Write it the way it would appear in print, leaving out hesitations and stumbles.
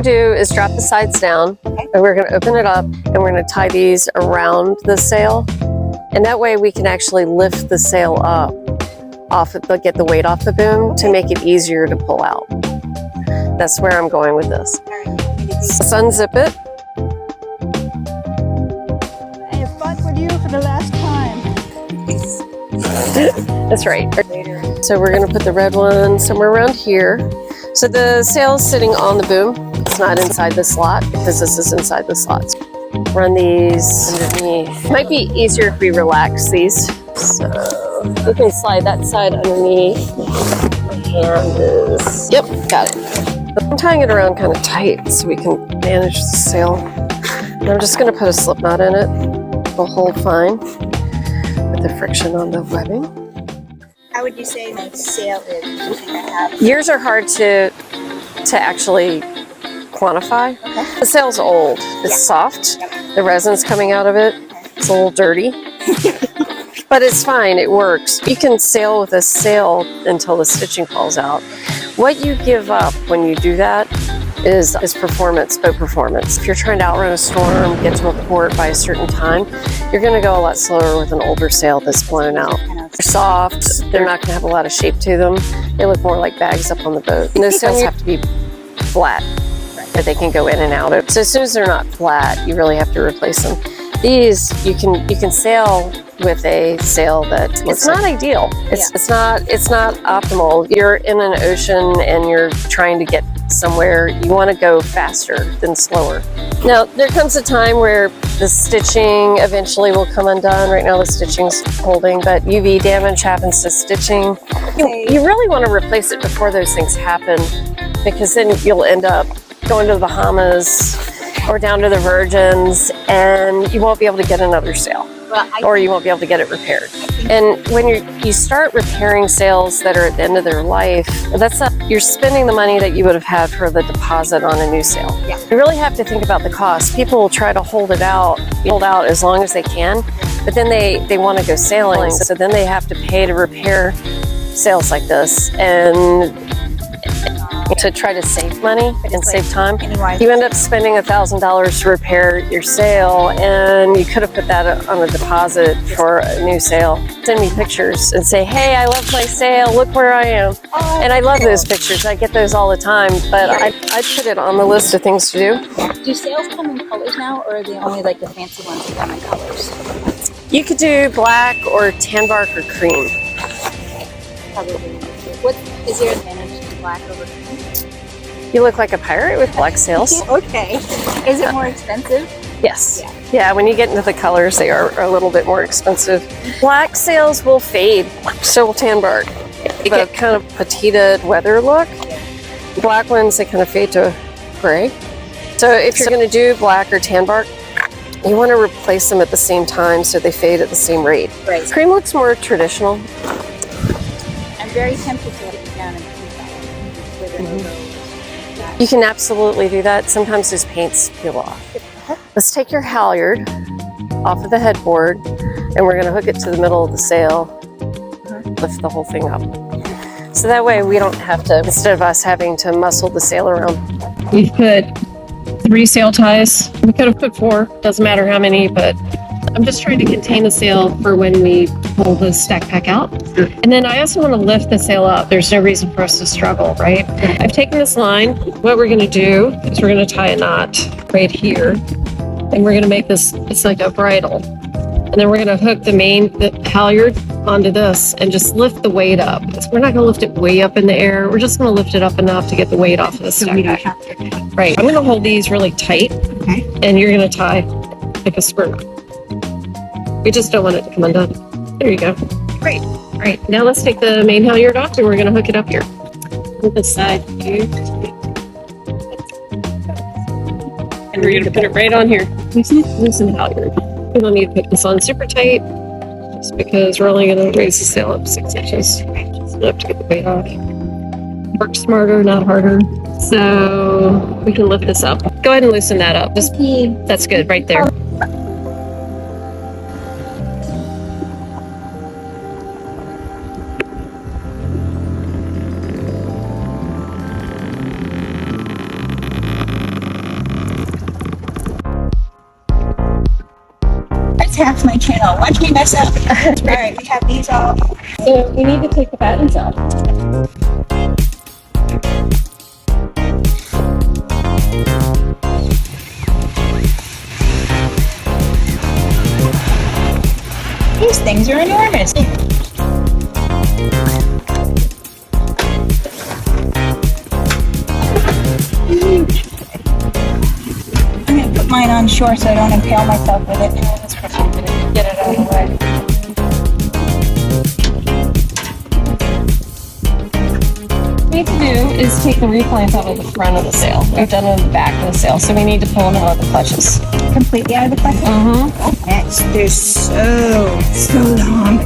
to do is drop the sides down, and we're going to open it up, and we're going to tie these around the sail. And that way we can actually lift the sail up, get the weight off the boom to make it easier to pull out. That's where I'm going with this. Let's unzip it. I have fought with you for the last time. That's right. So we're going to put the red one somewhere around here. So the sail is sitting on the boom. It's not inside the slot because this is inside the slots. Run these underneath. Might be easier if we relax these. So we can slide that side underneath. My hand is, yep, got it. I'm tying it around kind of tight so we can manage the sail. And I'm just going to put a slip knot in it. It'll hold fine with the friction on the webbing. How would you say my sail is? You think I have? Yours are hard to actually quantify. Okay. The sail's old. It's soft. The resin's coming out of it. It's a little dirty. But it's fine. It works. You can sail with a sail until the stitching falls out. What you give up when you do that is performance, boat performance. If you're trying to outrun a storm, get to a port by a certain time, you're going to go a lot slower with an older sail that's blown out. They're soft. They're not going to have a lot of shape to them. They look more like bags up on the boat. And those sails have to be flat that they can go in and out of. So as soon as they're not flat, you really have to replace them. These you can sail with a sail that it's not ideal. It's not optimal. You're in an ocean and you're trying to get somewhere. You want to go faster than slower. Now there comes a time where the stitching eventually will come undone. Right now the stitching's holding, but UV damage happens to stitching. You really want to replace it before those things happen, because then you'll end up going to the Bahamas or down to the Virgins, and you won't be able to get another sail, or you won't be able to get it repaired. And when you start repairing sails that are at the end of their life, you're spending the money that you would have had for the deposit on a new sail. Yeah. You really have to think about the cost. People will try to hold out as long as they can, but then they want to go sailing, so then they have to pay to repair sails like this, and to try to save money and save time. You end up spending $1,000 to repair your sail, and you could have put that on a deposit for a new sail. Send me pictures and say, hey, I love my sail, look where I am. And I love those pictures. I get those all the time, but I put it on the list of things to do. Do sails come in colors now, or are they only like the fancy ones that come in colors? You could do black or tan bark or cream. Probably. What is your advantage to black over cream? You look like a pirate with black sails. Okay. Is it more expensive? Yes. Yeah, when you get into the colors, they are a little bit more expensive. Black sails will fade, so will tan bark. They get kind of petite weather look. Black ones, they kind of fade to gray. So if you're going to do black or tan bark, you want to replace them at the same time so they fade at the same rate. Right. Cream looks more traditional. I'm very tempted to let it down and keep that with a logo. You can absolutely do that. Sometimes those paints peel off. Let's take your halyard off of the headboard, and we're going to hook it to the middle of the sail, lift the whole thing up. So that way we don't have to, instead of us having to muscle the sail around. We've put 3 sail ties. We could have put 4, doesn't matter how many, but I'm just trying to contain the sail for when we pull the stack pack out. And then I also want to lift the sail up. There's no reason for us to struggle, right? I've taken this line. What we're going to do is we're going to tie a knot right here. And we're going to make this, it's like a bridle. And then we're going to hook the halyard onto this and just lift the weight up. We're not going to lift it way up in the air. We're just going to lift it up enough to get the weight off of the stack pack. Right. I'm going to hold these really tight. Okay. And you're going to tie like a square knot. We just don't want it to come undone. There you go. Great. All right, now let's take the main halyard off, and we're going to hook it up here. Put this side here. And we're going to put it right on here. Loosen the halyard. We don't need to put this on super tight, just because we're only going to raise the sail up 6 inches. Just enough to get the weight off. Work smarter, not harder. So we can lift this up. Go ahead and loosen that up. That's good, right there. That's half my channel. Watch me mess up. Alright, we have these off. So we need to take the buttons off. These things are enormous. I'm gonna put mine on shore so I don't impale myself with it. Get it out of the way. What we need to do is take the reclines out of the front of the sail. We've done it on the back of the sail, so we need to pull them out of the clutches. Completely out of the question? Mm-hmm. They're so long.